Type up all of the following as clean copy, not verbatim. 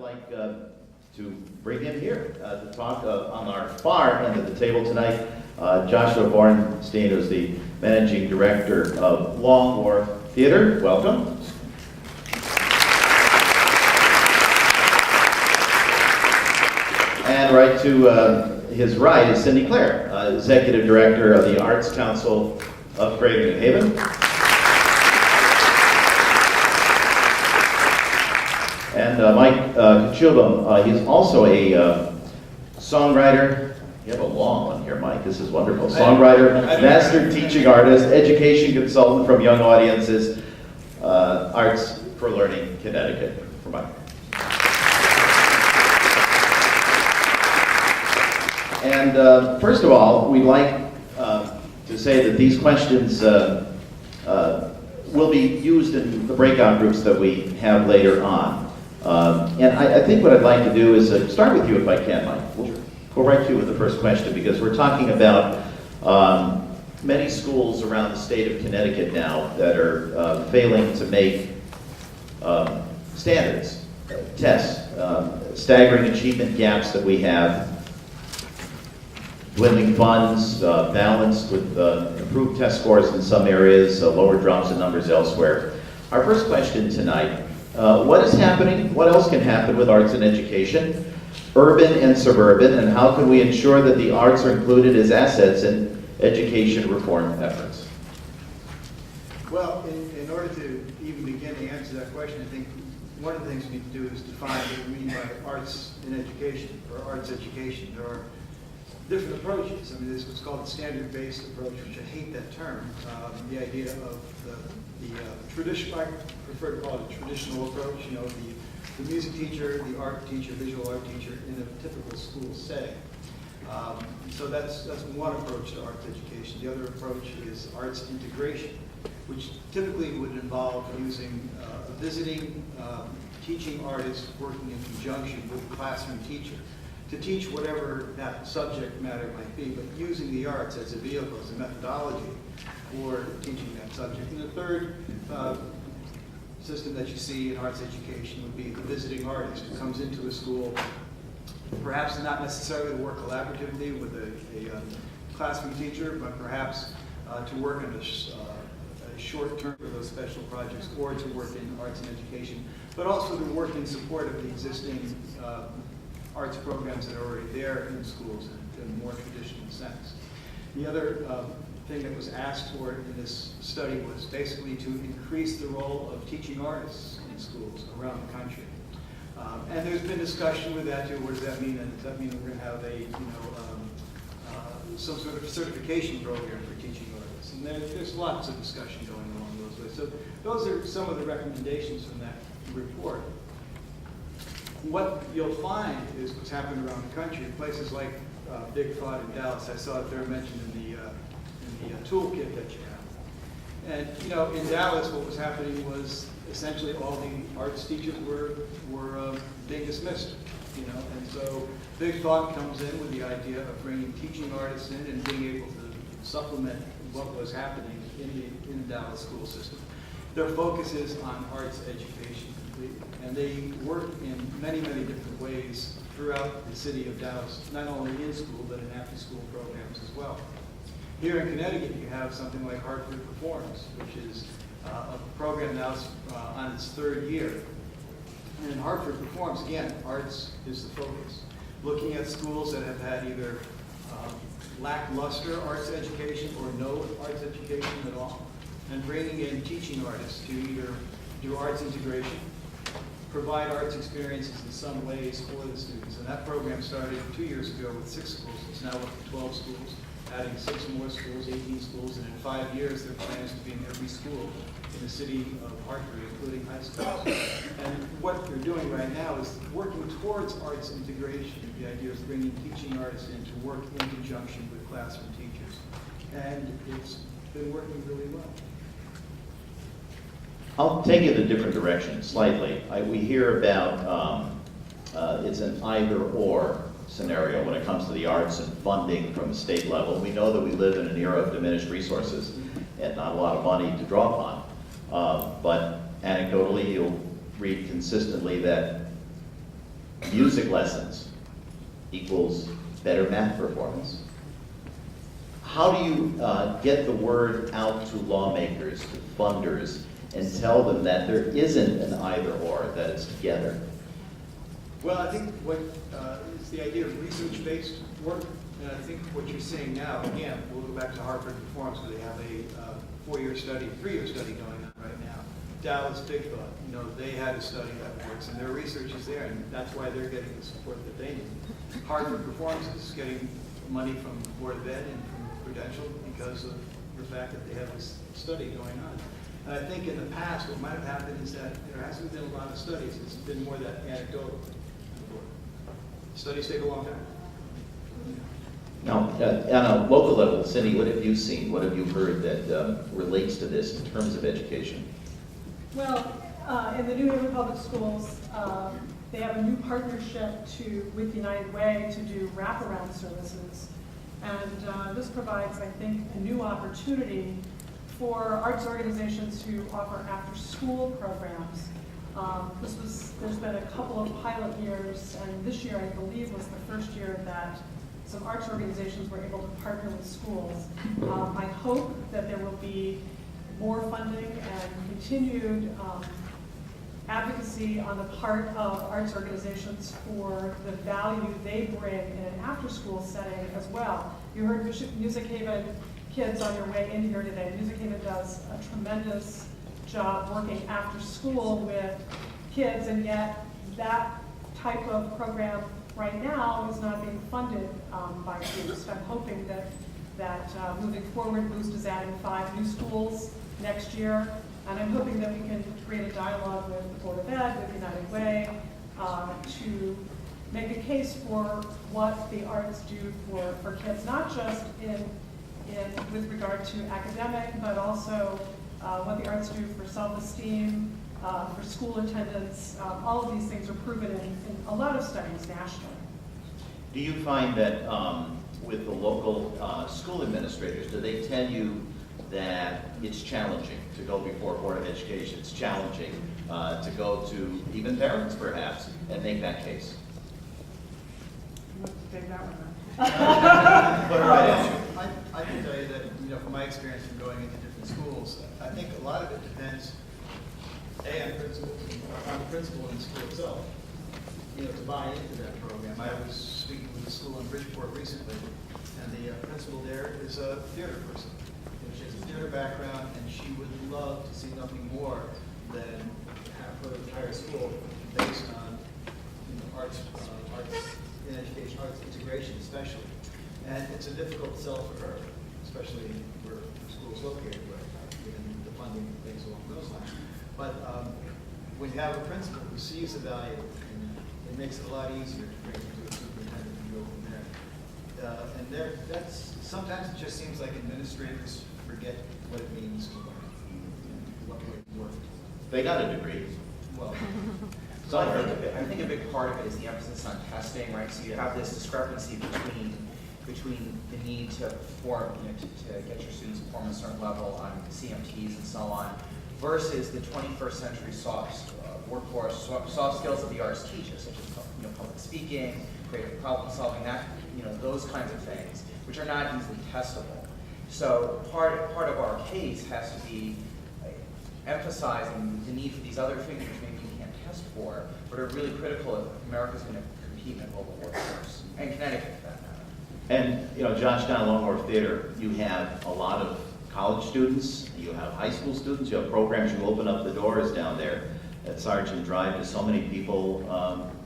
like to bring in here to talk on our far end of the table tonight. Joshua Bornstein, who's the Managing Director of Long Wharf Theater. Welcome. And right to his right is Cindy Clare, Executive Director of the Arts Council of Greater New Haven. And Mike Kachubam, he's also a songwriter. You have a long one here, Mike. This is wonderful. Songwriter, master teaching artist, education consultant from Young Audiences, Arts for Learning, Connecticut. For Mike. And first of all, we'd like to say that these questions will be used in the breakout groups that we have later on. And I think what I'd like to do is start with you if I can, Mike. We'll go right to you with the first question because we're talking about many schools around the state of Connecticut now that are failing to make standards, tests, staggering achievement gaps that we have, dwindling funds, balanced with improved test scores in some areas, lower drops in numbers elsewhere. Our first question tonight, what is happening, what else can happen with arts and education, urban and suburban, and how can we ensure that the arts are included as assets in education reform efforts? Well, in order to even begin to answer that question, I think one of the things we need to do is define what we mean by arts in education, or arts education. There are different approaches. I mean, there's what's called the standard-based approach, which I hate that term. The idea of the traditional, I prefer to call it a traditional approach. You know, the music teacher, the art teacher, visual art teacher in a typical school setting. So that's one approach to arts education. The other approach is arts integration, which typically would involve using a visiting teaching artist working in conjunction with a classroom teacher to teach whatever that subject matter might be, but using the arts as a vehicle, as a methodology for teaching that subject. And the third system that you see in arts education would be the visiting artist who comes into a school, perhaps not necessarily to work collaboratively with a classroom teacher, but perhaps to work on a short term for those special projects, or to work in arts and education, but also to work in support of the existing arts programs that are already there in schools in a more traditional sense. The other thing that was asked for in this study was basically to increase the role of teaching artists in schools around the country. And there's been discussion with that too. What does that mean? And does that mean we're going to have some sort of certification program for teaching artists? And there's lots of discussion going along those ways. So those are some of the recommendations from that report. What you'll find is what's happening around the country in places like Big Thought in Dallas. I saw it there mentioned in the toolkit that you have. And you know, in Dallas, what was happening was essentially all the arts teachers were being dismissed. You know, and so Big Thought comes in with the idea of bringing teaching artists in and being able to supplement what was happening in the Dallas school system. Their focus is on arts education. And they work in many, many different ways throughout the city of Dallas, not only in school, but in after-school programs as well. Here in Connecticut, you have something like Hartford Performs, which is a program now on its third year. And in Hartford Performs, again, arts is the focus. Looking at schools that have had either lackluster arts education or no arts education at all, and bringing in teaching artists to either do arts integration, provide arts experiences in some ways for the students. And that program started 2 years ago with 6 schools. It's now up to 12 schools, adding 6 more schools, 18 schools, and in 5 years their plan is to be in every school in the city of Hartford, including high schools. And what they're doing right now is working towards arts integration. The idea is bringing teaching artists in to work in conjunction with classroom teachers. And it's been working really well. I'll take it a different direction slightly. We hear about it's an either-or scenario when it comes to the arts and funding from the state level. We know that we live in an era of diminished resources and not a lot of money to draw upon. But anecdotally, you'll read consistently that music lessons equals better math performance. How do you get the word out to lawmakers, to funders, and tell them that there isn't an either or, that it's together? Well, I think what is the idea of research-based work, and I think what you're seeing now, again, we'll go back to Harvard Performance, where they have a 4-year study, 3-year study going on right now. Dallas Big Thought, they had a study that works, and their research is there, and that's why they're getting the support that they need. Harvard Performance is getting money from the Board of Ed and from Prudential because of the fact that they have this study going on. And I think in the past, what might have happened is that there hasn't been a lot of studies. It's been more that anecdotal. Studies take a long time. Now, on a local level, Cindy, what have you seen? What have you heard that relates to this in terms of education? Well, in the New Haven Public Schools, they have a new partnership with United Way to do wraparound services. And this provides, I think, a new opportunity for arts organizations who offer after-school programs. There's been a couple of pilot years, and this year, I believe, was the first year that some arts organizations were able to partner with schools. I hope that there will be more funding and continued advocacy on the part of arts organizations for the value they bring in an after-school setting as well. You heard Music Haven kids on your way in here today. Music Haven does a tremendous job working after school with kids, and yet that type of program right now is not being funded by Boost. I'm hoping that moving forward, Boost is adding 5 new schools next year, and I'm hoping that we can create a dialogue with the Board of Ed, with United Way, to make a case for what the arts do for kids, not just with regard to academic, but also what the arts do for self-esteem, for school attendance. All of these things are proven in a lot of studies nationally. Do you find that with the local school administrators, do they tell you that it's challenging to go before Board of Education? It's challenging to go to even parents, perhaps, and make that case? You want to take that one then? Put it right at you. I can tell you that, from my experience from going into different schools, I think a lot of it depends, on the principal in the school itself, to buy into that program. I was speaking with a school in Bridgeport recently, and the principal there is a theater person. She has a theater background, and she would love to see nothing more than have her entire school based on arts in education, arts integration especially. And it's a difficult sell for her, especially where the school is located right now, given the funding and things along those lines. But when you have a principal who sees the value, it makes it a lot easier to bring it to a superintendent and go from there. Sometimes it just seems like administrators forget what it means to learn, what it worked. They got a degree. Well, So I think a big part of it is the emphasis on testing, right? So you have this discrepancy between the need to perform, to get your students to perform a certain level on CMTs and so on, versus the 21st century workforce soft skills that the arts teaches, such as public speaking, creative problem solving, those kinds of things, which are not easily testable. So part of our case has to be emphasizing the need for these other things which maybe you can't test for, but are really critical if America's going to compete in a global workforce, and Connecticut for that matter. And, Georgetown Longmore Theater, you have a lot of college students, you have high school students, you have programs, you open up the doors down there at Sergeant Drive to so many people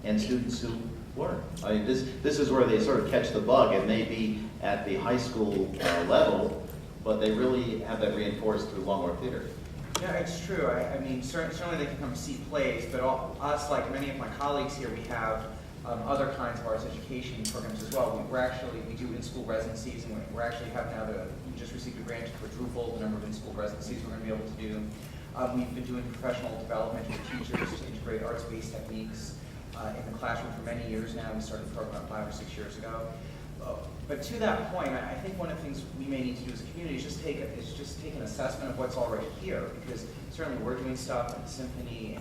and students who learn. I mean, this is where they sort of catch the bug. It may be at the high school level, but they really have that reinforced through Longmore Theater. Yeah, it's true. I mean, certainly they can come see plays, but us, like many of my colleagues here, we have other kinds of arts education programs as well. We do in-school residencies, and we just received a grant to quadruple the number of in-school residencies we're going to be able to do. We've been doing professional development with teachers to integrate arts-based techniques in the classroom for many years now. We started the program 5 or 6 years ago. But to that point, I think one of the things we may need to do as a community is just take an assessment of what's already here, because certainly we're doing stuff in the symphony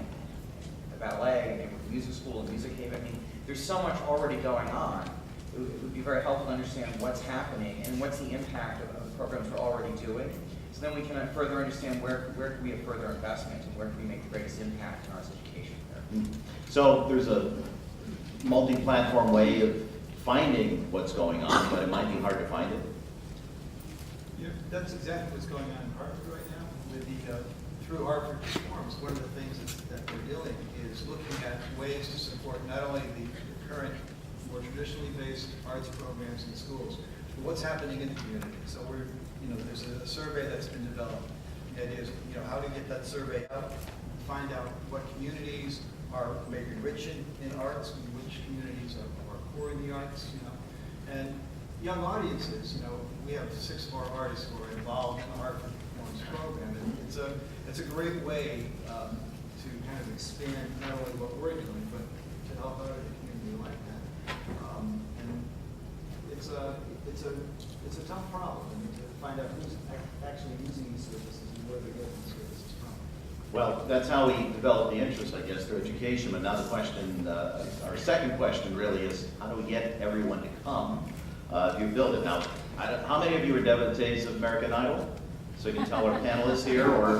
and the ballet, maybe with the music school, the music haven. I mean, there's so much already going on. It would be very helpful to understand what's happening and what's the impact of the programs we're already doing. So then we can further understand where can we have further investment and where can we make the greatest impact in arts education there. So there's a multi-platform way of finding what's going on, but it might be hard to find it. Yeah, that's exactly what's going on in Hartford right now. With the, through Hartford Performs, one of the things that we're doing is looking at ways to support not only the current, more traditionally based arts programs in schools, but what's happening in the community. So we're, there's a survey that's been developed. It is, how to get that survey out, find out what communities are maybe rich in arts, and which communities are poor in the arts, and young audiences. We have 6 of our artists who are involved in the Hartford Performance program, and it's a great way to kind of expand not only what we're doing, but to help out a community like that. And it's a tough problem, to find out who's actually using these services and where they're getting the services from. Well, that's how we develop the interest, I guess, through education. But now the question, our second question really is, how do we get everyone to come if you build it? Now, how many of you are devotees of American Idol? So you can tell our panelists here, or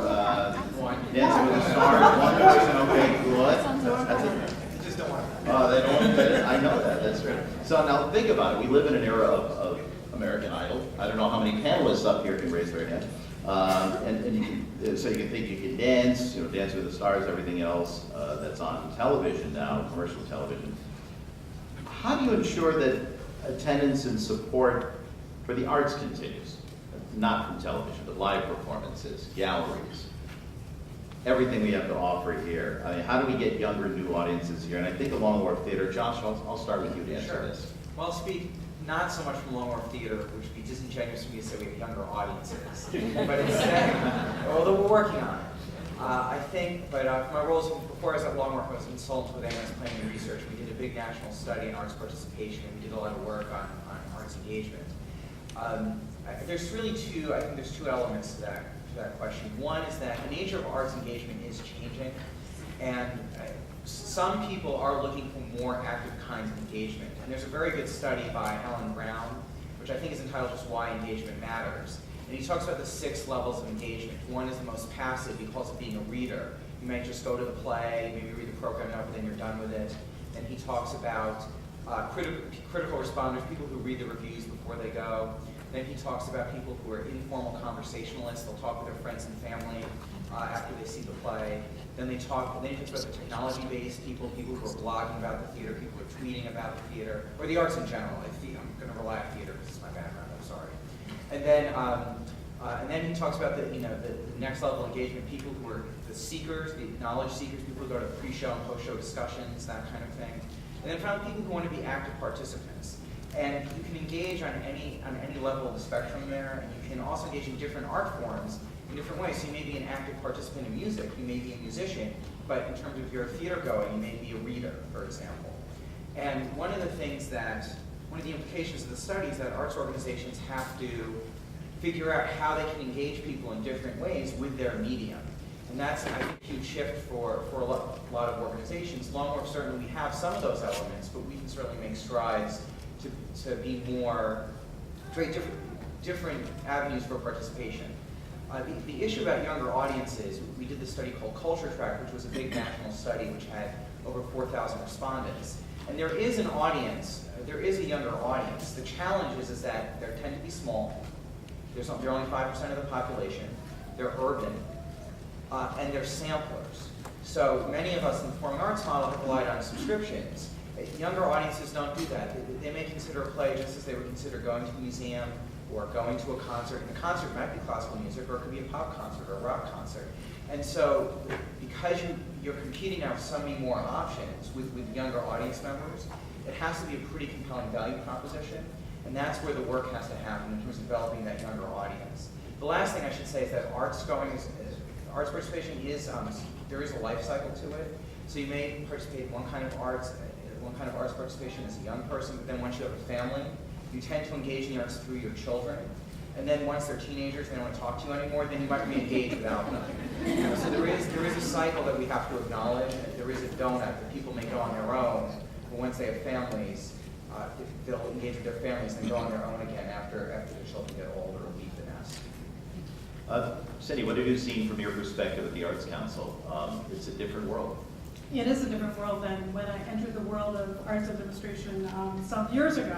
Dancing with the Stars, one person, okay, good. That's it. You just don't want to. They don't want to get it? I know that, that's right. So now think about it. We live in an era of American Idol. I don't know how many panelists up here can raise their hand. And you can, so you can think you can dance, Dance with the Stars, everything else that's on television now, commercial television. How do you ensure that attendance and support for the arts continues? Not from television, but live performances, galleries, everything we have to offer here. I mean, how do we get younger, new audiences here? And I think along the Wharf Theater, Josh, I'll start with you to answer this. Well, I'll speak not so much from Long Wharf Theater, which would be disingenuous for me to say we have younger audiences, but instead, although we're working on it. I think, but for my roles before I was at Long Wharf, I was a consultant with AMS Planning and Research. We did a big national study on arts participation, and we did a lot of work on arts engagement. There's really I think there's two elements to that question. One is that the nature of arts engagement is changing, and some people are looking for more active kinds of engagement. And there's a very good study by Alan Brown, which I think is entitled Just Why Engagement Matters. And he talks about the 6 levels of engagement. One is the most passive. He calls it being a reader. You might just go to the play, maybe read the program note, but then you're done with it. And he talks about critical responders, people who read the reviews before they go. Then he talks about people who are informal conversationalists. They'll talk with their friends and family after they see the play. Then he talks about the technology-based people who are blogging about the theater, people who are tweeting about the theater, or the arts in general. I'm going to rely on theater because it's my background, I'm sorry. And then he talks about the next level of engagement, people who are the seekers, the knowledge seekers, people who go to pre-show and post-show discussions, that kind of thing. And then finally, people who want to be active participants. And you can engage on any level of the spectrum there, and you can also engage in different art forms in different ways. So you may be an active participant in music, you may be a musician, but in terms of your theater going, you may be a reader, for example. And one of the implications of the study is that arts organizations have to figure out how they can engage people in different ways with their medium. And that's, I think, a huge shift for a lot of organizations. Long Wharf, certainly we have some of those elements, but we can certainly make strides to be more, create different avenues for participation. The issue about younger audiences, we did this study called Culture Track, which was a big national study which had over 4,000 respondents. And there is an audience, there is a younger audience. The challenge is that they tend to be small. They're only 5% of the population. They're urban, and they're samplers. So many of us in the performing arts model have relied on subscriptions. Younger audiences don't do that. They may consider a play just as they would consider going to a museum or going to a concert. And the concert might be classical music, or it could be a pop concert or a rock concert. And so because you're competing now with so many more options with younger audience members, it has to be a pretty compelling value proposition. And that's where the work has to happen in terms of developing that younger audience. The last thing I should say is that arts participation is, there is a life cycle to it. So you may participate in one kind of arts participation as a young person, but then once you have a family, you tend to engage in the arts through your children. And then once they're teenagers, they don't want to talk to you anymore, then you might re-engage without them. So there is a cycle that we have to acknowledge. There is a donut that people may go on their own, but once they have families, they'll engage with their families and go on their own again after their children get older or leave the nest. Cindy, what have you seen from your perspective at the Arts Council? It's a different world. It is a different world than when I entered the world of arts administration some years ago.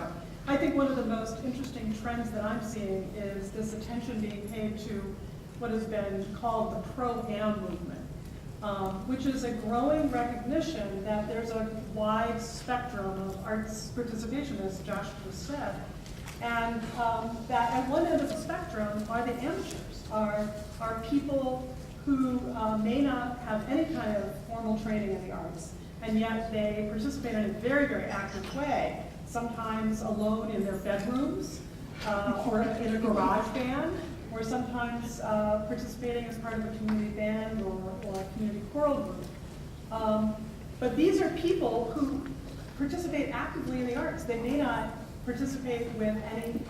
I think one of the most interesting trends that I'm seeing is this attention being paid to what has been called the pro-am movement, which is a growing recognition that there's a wide spectrum of arts participation, as Josh just said, and that at one end of the spectrum are the amateurs, are people who may not have any kind of formal training in the arts, and yet they participate in a very, very active way, sometimes alone in their bedrooms, or in a garage band, or sometimes participating as part of a community band or a community choral group. But these are people who participate actively in the arts. They may not participate with any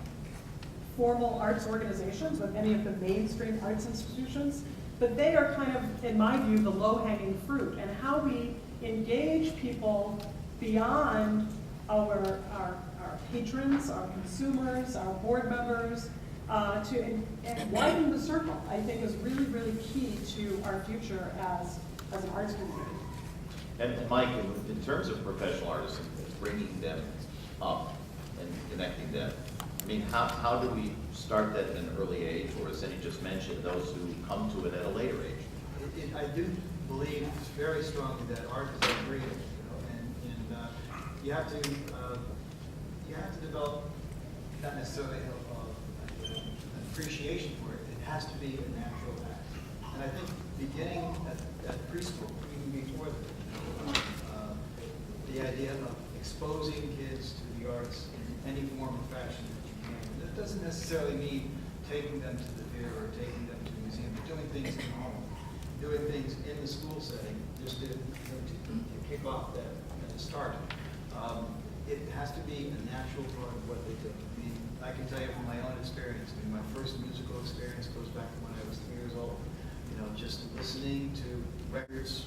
formal arts organizations, with any of the mainstream arts institutions, but they are kind of, in my view, the low-hanging fruit. And how we engage people beyond our patrons, our consumers, our board members, and widen the circle, I think, is really, really key to our future as an arts community. And Mike, in terms of professional artists, bringing them up and connecting them, I mean, how do we start that at an early age, or as Cindy just mentioned, those who come to it at a later age? I do believe very strongly that art is creative, and you have to develop not necessarily an appreciation for it. It has to be a natural act, and I think beginning at preschool, even before the idea of exposing kids to the arts in any form or fashion that you can. That doesn't necessarily mean taking them to the theater or taking them to a museum, but doing things at home, doing things in the school setting, just to kick off that at the start. It has to be a natural part of what they do. I mean, I can tell you from my own experience. I mean, my first musical experience goes back to when I was 3 years old. You know, just listening to records.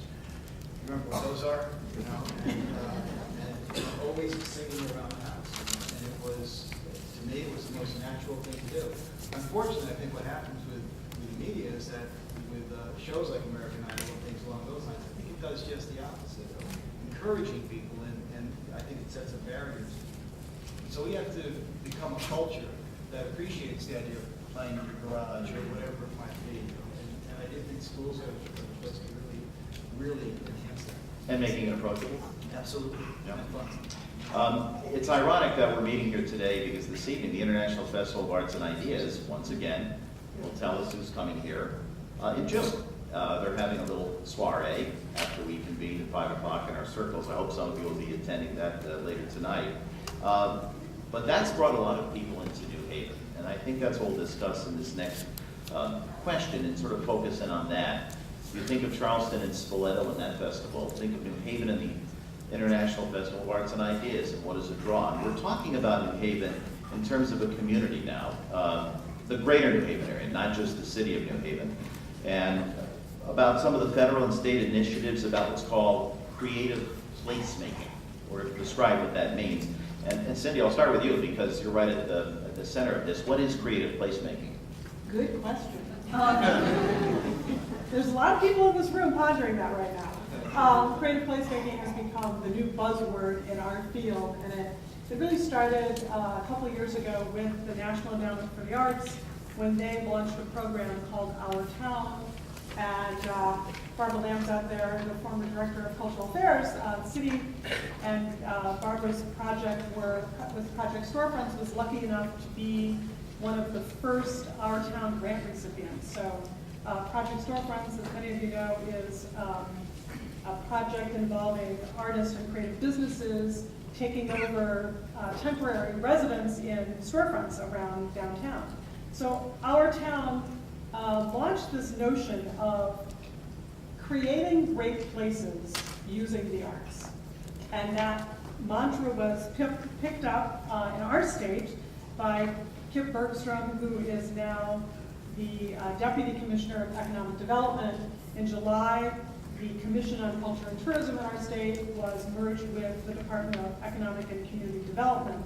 Remember what those are? You know, and always singing around the house. And it was, to me, it was the most natural thing to do. Unfortunately, I think what happens with media is that with shows like American Idol and things along those lines, I think it does just the opposite of encouraging people, and I think it sets up barriers. So we have to become a culture that appreciates the idea of playing in your garage or whatever it might be. And I do think schools are a place to really enhance that. And making it approachable? Absolutely. Yeah. And fun. It's ironic that we're meeting here today because this evening the International Festival of Arts and Ideas, once again, will tell us who's coming here. In June, they're having a little soiree after we convene at 5 o'clock in our circles. I hope some of you will be attending that later tonight. But that's brought a lot of people into New Haven, and I think that's what we'll discuss in this next question and sort of focus in on that. You think of Charleston and Spoleto and that festival. Think of New Haven and the International Festival of Arts and Ideas and what is it drawn. We're talking about New Haven in terms of a community now, the greater New Haven area, not just the city of New Haven, and about some of the federal and state initiatives about what's called creative placemaking, or to describe what that means. And Cindy, I'll start with you because you're right at the center of this. What is creative placemaking? Good question. There's a lot of people in this room pondering that right now. Creative placemaking has become the new buzzword in our field, and it really started a couple of years ago with the National Endowment for the Arts when they launched a program called Our Town. And Barbara Lamb's out there, the former director of cultural affairs, the city, and Barbara's project with Project Storefronts was lucky enough to be one of the first Our Town grant recipients. So Project Storefronts, as many of you know, is a project involving artists and creative businesses taking over temporary residence in storefronts around downtown. So Our Town launched this notion of creating great places using the arts. And that mantra was picked up in our state by Kip Bergstrom, who is now the Deputy Commissioner of Economic Development. In July, the Commission on Culture and Tourism in our state was merged with the Department of Economic and Community Development.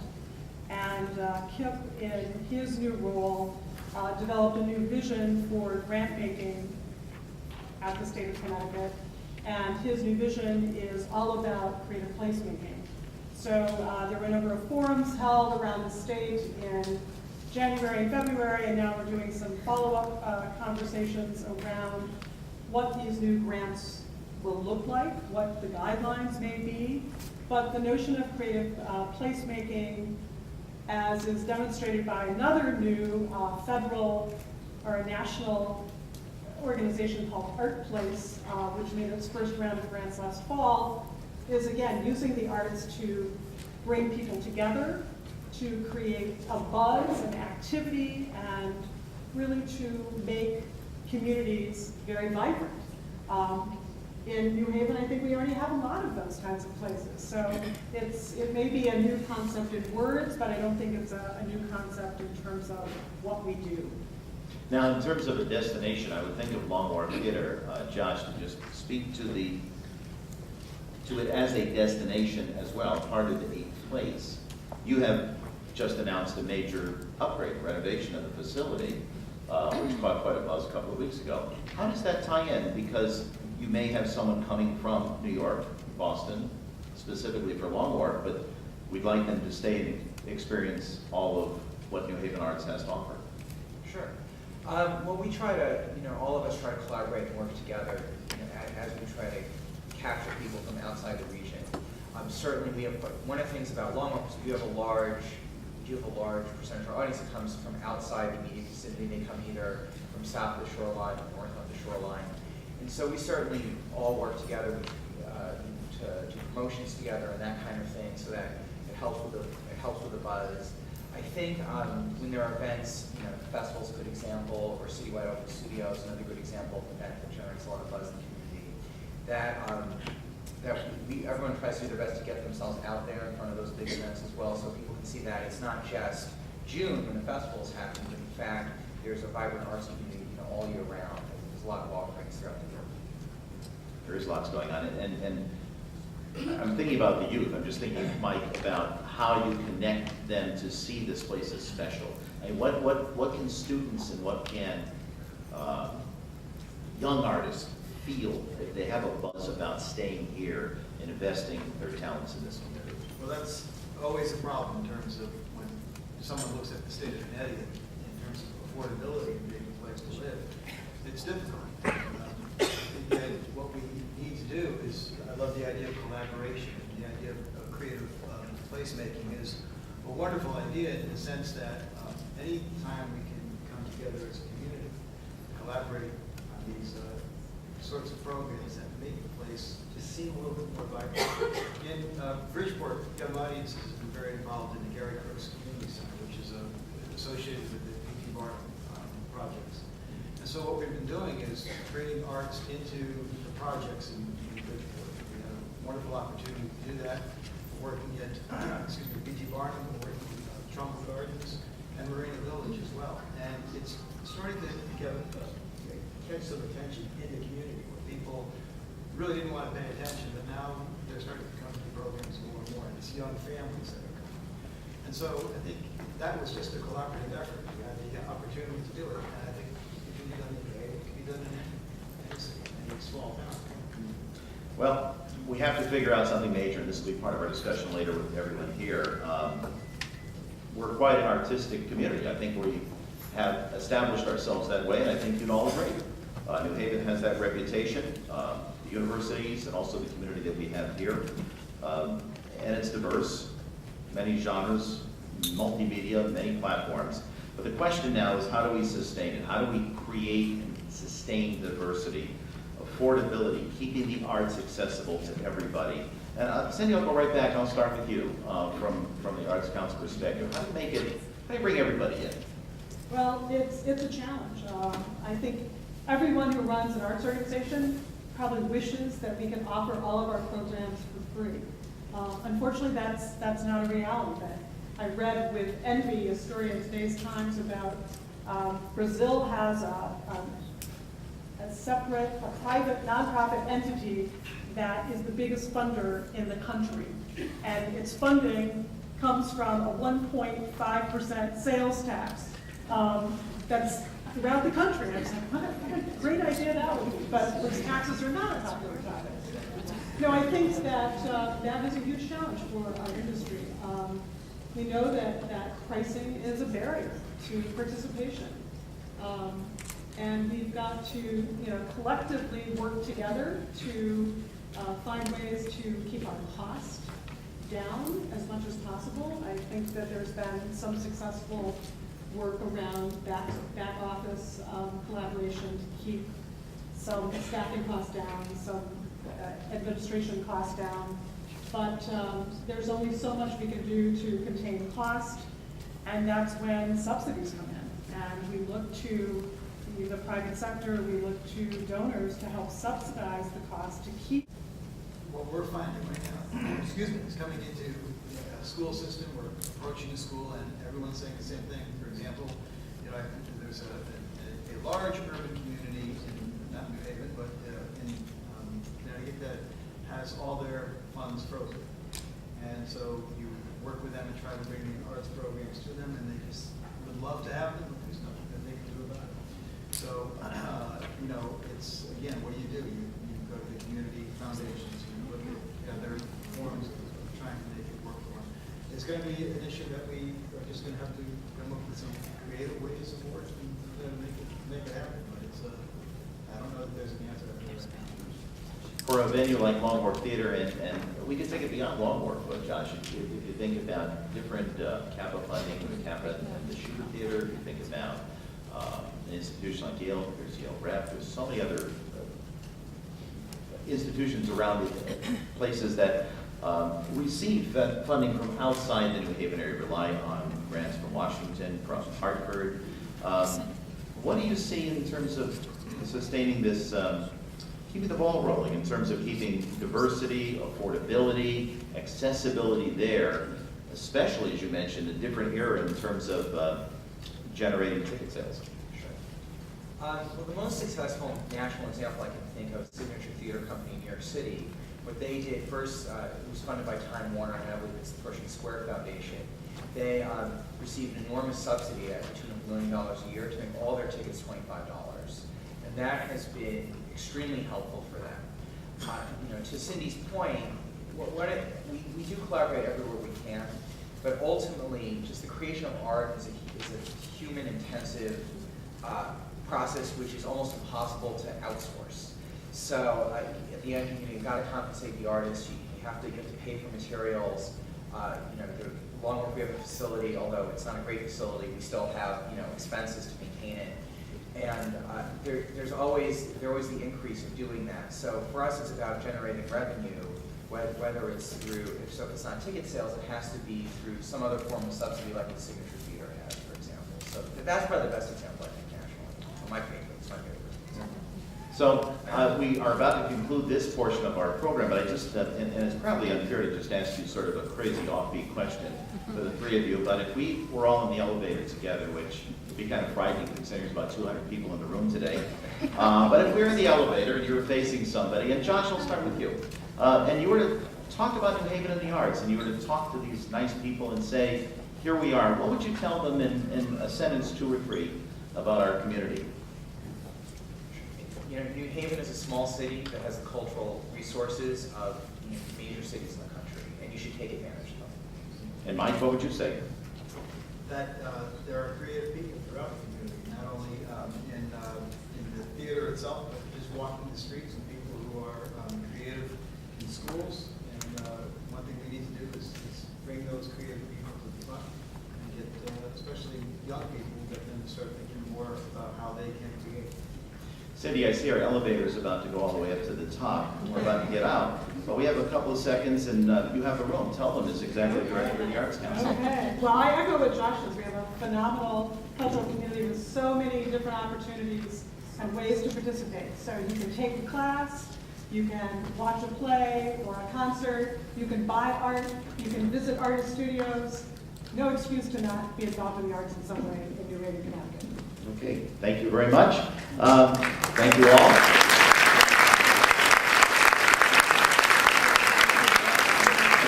And Kip, in his new role, developed a new vision for grant making at the state of Connecticut. And his new vision is all about creative placemaking. So there were a number of forums held around the state in January and February, and now we're doing some follow-up conversations around what these new grants will look like, what the guidelines may be. But the notion of creative placemaking, as is demonstrated by another new federal or a national organization called Art Place, which made its first round of grants last fall, is again using the arts to bring people together, to create a buzz and activity, and really to make communities very vibrant. In New Haven, I think we already have a lot of those kinds of places. So it may be a new concept in words, but I don't think it's a new concept in terms of what we do. Now, in terms of a destination, I would think of Long Wharf Theater, Josh, to just speak to it as a destination as well, part of a place. You have just announced a major upgrade, renovation of the facility, which caught quite a buzz a couple of weeks ago. How does that tie in? Because you may have someone coming from New York, Boston, specifically for Long Wharf, but we'd like them to stay and experience all of what New Haven Arts has to offer. Sure. Well, we try to, all of us try to collaborate and work together as we try to capture people from outside the region. Certainly, we have one of the things about Long Wharf is we have a large percentage of our audience that comes from outside the immediate vicinity. They come either from south of the shoreline or north of the shoreline, and so we certainly all work together to do promotions together and that kind of thing, so that it helps with the buzz. I think when there are events, the festival's a good example, or Citywide Open Studios, another good example of an event that generates a lot of buzz in the community. Everyone tries to do their best to get themselves out there in front of those big events as well, so people can see that it's not just June when the festival is happening, but in fact, there's a vibrant arts community all year round. There's a lot of offerings throughout the year. There is lots going on, and I'm thinking about the youth. I'm just thinking, Mike, about how you connect them to see this place as special. I mean, what can students and what can young artists feel if they have a buzz about staying here and investing their talents in this community? Well, that's always a problem in terms of when someone looks at the state of Connecticut in terms of affordability and being a place to live. It's difficult. And what we need to do is, I love the idea of collaboration, and the idea of creative placemaking is a wonderful idea in the sense that any time we can come together as a community, collaborate on these sorts of programs that make the place just seem a little bit more vibrant. In Bridgeport, young audiences have been very involved in the Gary Crooks Community Center, which is associated with the P.T. Barnum projects. And so what we've been doing is bringing arts into the projects in Bridgeport. We have a wonderful opportunity to do that. We're working at P.T. Barnum, we're working with Trumbull Gardens and Marina Village as well. And it's starting to catch some attention in the community where people really didn't want to pay attention, but now they're starting to come to the programs more and more. And it's young families that are coming. And so I think that was just a collaborative effort. We had the opportunity to do it. And I think it can be done in May, it can be done in any small town. Well, we have to figure out something major, and this will be part of our discussion later with everyone here. We're quite an artistic community. I think we have established ourselves that way, and I think you'd all agree. New Haven has that reputation, the universities, and also the community that we have here. And it's diverse, many genres, multimedia, many platforms. But the question now is, how do we sustain it? How do we create and sustain diversity, affordability, keeping the arts accessible to everybody? And Cindy, I'll go right back. I'll start with you from the Arts Council perspective. How do you bring everybody in? Well, it's a challenge. I think everyone who runs an arts organization probably wishes that we can offer all of our programs for free. Unfortunately, that's not a reality. I read with envy a story in today's Times about Brazil has a separate, a private nonprofit entity that is the biggest funder in the country. And its funding comes from a 1.5% sales tax that's throughout the country. I was like, what a great idea that would be, but those taxes are not a popular topic. No, I think that that is a huge challenge for our industry. We know that pricing is a barrier to participation. And we've got to, collectively work together to find ways to keep our cost down as much as possible. I think that there's been some successful work around back office collaboration to keep some staffing costs down, some administration costs down. But there's only so much we can do to contain cost, and that's when subsidies come in. And we look to the private sector, we look to donors to help subsidize the cost to keep. What we're finding right now, is coming into the school system, we're approaching a school and everyone's saying the same thing. For example, there's a large urban community in, not New Haven, but in Connecticut that has all their funds frozen. And so you work with them and try to bring the arts programs to them, and they just would love to have them, but there's nothing that they can do about it. So, it's, again, what do? You go to the community foundations, you look at their forms of trying to make it work for them. It's going to be an issue that we are just going to have to come up with some creative ways of working to make it happen. But it's, I don't know that there's an answer to that. For a venue like Longworth Theater, and we can take it beyond Longworth, but Josh, if you think about different capital funding, the capital and the Shooter Theater, if you think about an institution like Yale, there's Yale Rep, there's so many other institutions around the places that receive funding from outside the New Haven area, rely on grants from Washington, from Hartford. What do you see in terms of sustaining this, keeping the ball rolling in terms of keeping diversity, affordability, accessibility there, especially, as you mentioned, a different era in terms of generating ticket sales? Well, the most successful national example I can think of is Cfgnh Theater Company in New York City. What they did first, it was funded by Time Warner, and I believe it's the Pershing Square Foundation. They received an enormous subsidy at the tune of $1 million a year to make all their tickets $25. And that has been extremely helpful for them. To Cindy's point, we do collaborate everywhere we can, but ultimately, just the creation of art is a human-intensive process which is almost impossible to outsource. So at the end, you've got to compensate the artists. You have to pay for materials. Longworth, we have a facility, although it's not a great facility, we still have expenses to maintain it. And there's always the increase of doing that. So for us, it's about generating revenue, whether it's through, if it's not ticket sales, it has to be through some other form of subsidy like the Cfgnh Theater has, for example. So that's probably the best example, I think, nationally. My favorite. It's my favorite. So we are about to conclude this portion of our program, but I just, and it's probably unfair to just ask you sort of a crazy offbeat question for the three of you, but if we were all in the elevator together, which would be kind of frightening considering there's about 200 people in the room today, but if we were in the elevator and you were facing somebody, and Josh, I'll start with you, and you were to talk about New Haven and the arts, and you were to talk to these nice people and say, here we are, what would you tell them in a sentence, 2 or 3, about our community? New Haven is a small city that has the cultural resources of major cities in the country, and you should take advantage of them. And Mike, what would you say? That there are creative people throughout the community, not only in the theater itself, but just walking the streets and people who are creative in schools. And one thing we need to do is bring those creative people to the front and get, especially young people, get them to start thinking more about how they can create. Cindy, I see our elevator is about to go all the way up to the top. We're about to get out, but we have a couple of seconds, and you have the room. Tell them as executive director of the Arts Council. Okay. Well, I echo what Josh says. We have a phenomenal cultural community with so many different opportunities and ways to participate. So you can take a class, you can watch a play or a concert, you can buy art, you can visit artist studios. no excuse to not be involved in the arts in some way in New Haven, Connecticut. Okay, thank you very much. Thank you all.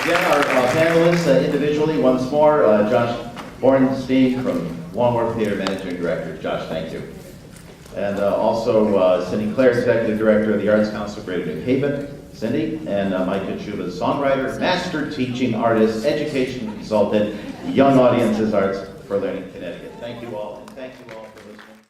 Again, our panelists individually, once more, Josh Bornstein from Longworth Theater, Managing Director. Josh, thank you. And also Cindy Clare, Executive Director of the Arts Council of Greater New Haven. Cindy, and Mike Kachuba, songwriter, master teaching artist, education consultant, Young Audiences Arts for Learning Connecticut. Thank you all, and thank you all for listening.